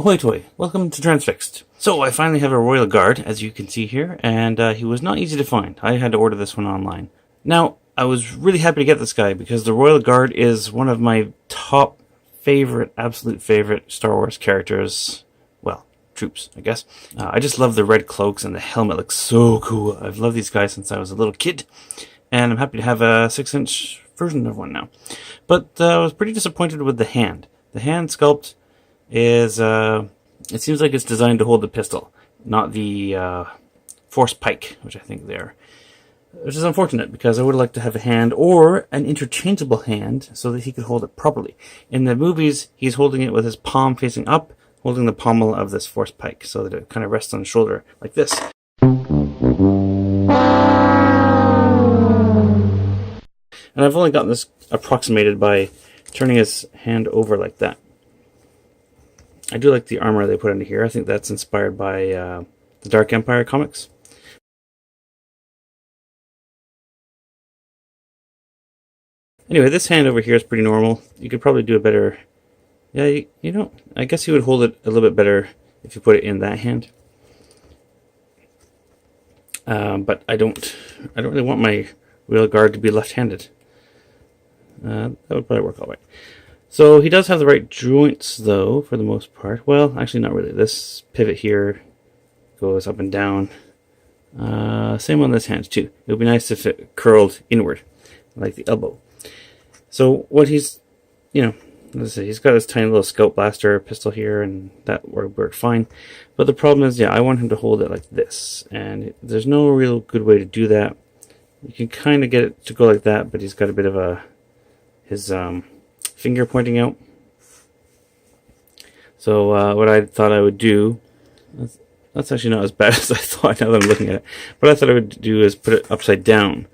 Ahoy toy, welcome to Transfixed. So I finally have a Royal Guard, as you can see here, and he was not easy to find. I had to order this one online. Now, I was really happy to get this guy because the Royal Guard is one of my top favorite, absolute favorite Star Wars characters. Well, troops, I guess. I just love the red cloaks and the helmet looks so cool. I've loved these guys since I was a little kid, and I'm happy to have a 6-inch version of one now. But I was pretty disappointed with the hand. The hand sculpt is, it seems like it's designed to hold the pistol, not the force pike, which I think they're. Which is unfortunate, because I would like to have a hand, or an interchangeable hand, so that he could hold it properly. In the movies, he's holding it with his palm facing up, holding the pommel of this force pike, so that it kind of rests on his shoulder, like this. And I've only gotten this approximated by turning his hand over like that. I do like the armor they put into here. I think that's inspired by the Dark Empire comics. Anyway, this hand over here is pretty normal. You could probably do a better... Yeah, you know, I guess you would hold it a little bit better if you put it in that hand. But I don't really want my Royal Guard to be left-handed. That would probably work all right. So he does have the right joints, though, for the most part. Well, actually, not really. This pivot here goes up and down. Same on this hand, too. It would be nice if it curled inward, like the elbow. So what he's, you know, let's see, he's got this tiny little scout blaster pistol here, and that worked fine. But the problem is, yeah, I want him to hold it like this, and there's no real good way to do that. You can kind of get it to go like that, but he's got a bit of his finger pointing out. So what I thought I would do, that's actually not as bad as I thought now that I'm looking at it. What I thought I would do is put it upside down.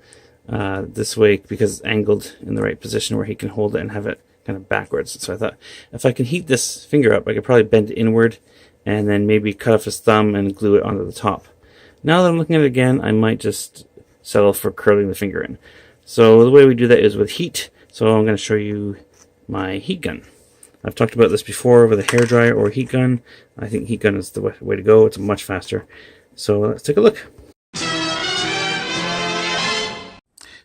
This way, because it's angled in the right position where he can hold it and have it kind of backwards. So I thought, if I can heat this finger up, I could probably bend it inward and then maybe cut off his thumb and glue it onto the top. Now that I'm looking at it again, I might just settle for curling the finger in. So the way we do that is with heat. So I'm going to show you my heat gun. I've talked about this before with a hairdryer or heat gun. I think heat gun is the way to go. It's much faster. So let's take a look.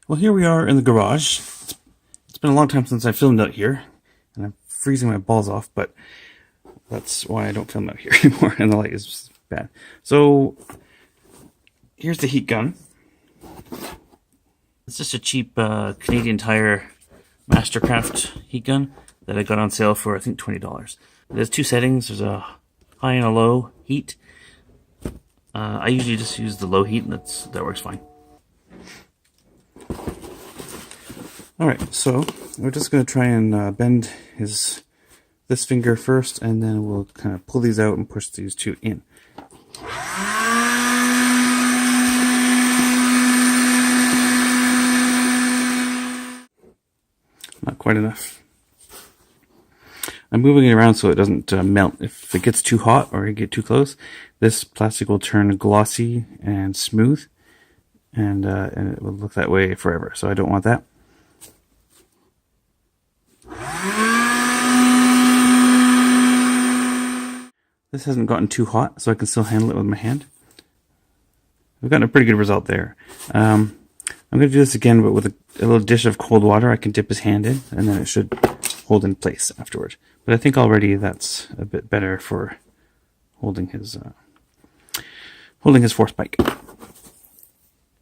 Well, here we are in the garage. It's been a long time since I filmed out here, and I'm freezing my balls off, but that's why I don't film out here anymore, and the light is bad. So, here's the heat gun. It's just a cheap Canadian Tire Mastercraft heat gun that I got on sale for, I think, $20. There's two settings. There's a high and a low heat. I usually just use the low heat, and that works fine. Alright, so we're just going to try and bend this finger first, and then we'll kind of pull these out and push these two in. Not quite enough. I'm moving it around so it doesn't melt. If it gets too hot or you get too close, this plastic will turn glossy and smooth, and it will look that way forever, so I don't want that. This hasn't gotten too hot, so I can still handle it with my hand. We've gotten a pretty good result there. I'm going to do this again, but with a little dish of cold water. I can dip his hand in, and then it should hold in place afterward. But I think already that's a bit better for holding his force pike. I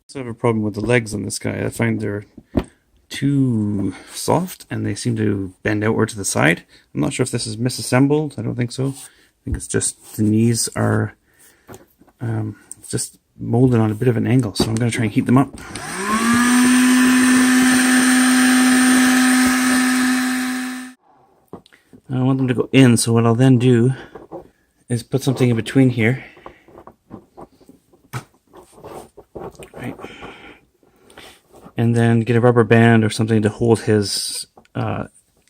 also have a problem with the legs on this guy. I find they're too soft, and they seem to bend outward to the side. I'm not sure if this is misassembled. I don't think so. I think it's just the knees are just molded on a bit of an angle, so I'm going to try and heat them up. I want them to go in, so what I'll then do is put something in between here. Right. And then get a rubber band or something to hold his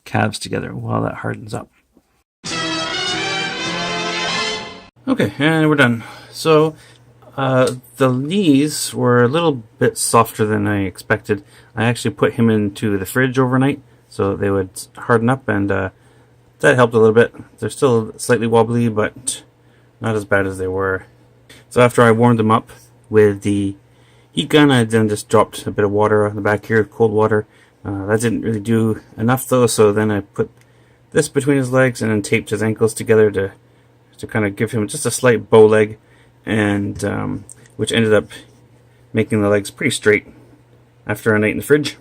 calves together while that hardens up. Okay, and we're done. So, the knees were a little bit softer than I expected. I actually put him into the fridge overnight so they would harden up, and That helped a little bit. They're still slightly wobbly, but not as bad as they were. So after I warmed them up with the heat gun, I then just dropped a bit of water on the back here, cold water. That didn't really do enough though, so then I put this between his legs and then taped his ankles together to kind of give him just a slight bow leg, and which ended up making the legs pretty straight after a night in the fridge.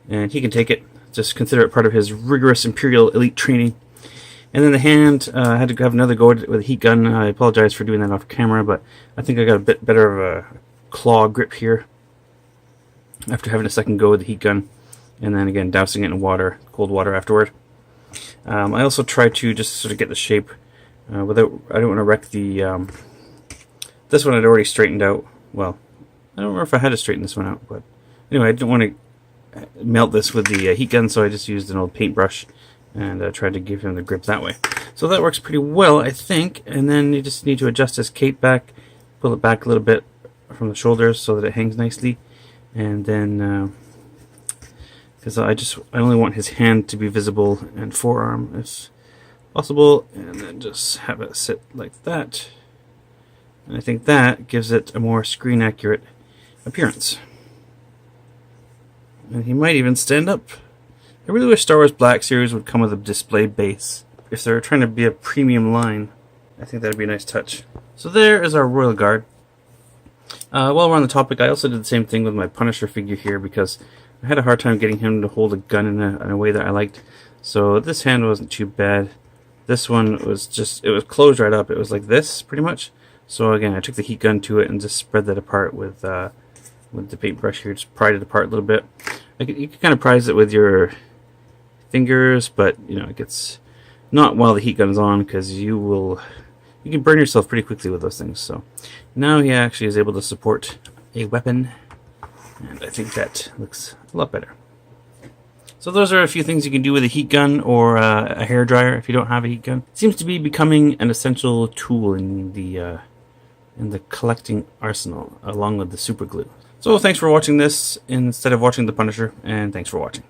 And he can take it. Just consider it part of his rigorous Imperial elite training. And then the hand, I had to have another go with a heat gun. I apologize for doing that off camera, but I think I got a bit better of a claw grip here after having a second go with the heat gun. And then again, dousing it in water, cold water afterward. I also tried to just sort of get the shape without, I don't want to wreck the, this one I'd already straightened out. Well, I don't remember if I had to straighten this one out, but anyway, I didn't want to melt this with the heat gun, so I just used an old paintbrush and tried to give him the grip that way. So that works pretty well, I think. And then you just need to adjust his cape back, pull it back a little bit from the shoulders so that it hangs nicely. And then, because I only want his hand to be visible and forearm if possible, and then just have it sit like that. And I think that gives it a more screen accurate appearance. And he might even stand up. I really wish Star Wars Black Series would come with a display base. If they're trying to be a premium line, I think that'd be a nice touch. So there is our Royal Guard. While we're on the topic, I also did the same thing with my Punisher figure here because I had a hard time getting him to hold a gun in a way that I liked. So this hand wasn't too bad. This one was just, it was closed right up. It was like this, pretty much. So again, I took the heat gun to it and just spread that apart with the paintbrush here. Just pried it apart a little bit. You can kind of prise it with your fingers, but you know, it gets not while the heat gun is on, because you can burn yourself pretty quickly with those things. So now he actually is able to support a weapon, and I think that looks a lot better. So those are a few things you can do with a heat gun or a hair dryer if you don't have a heat gun. It seems to be becoming an essential tool in the collecting arsenal, along with the super glue. So thanks for watching this instead of watching the Punisher, and thanks for watching.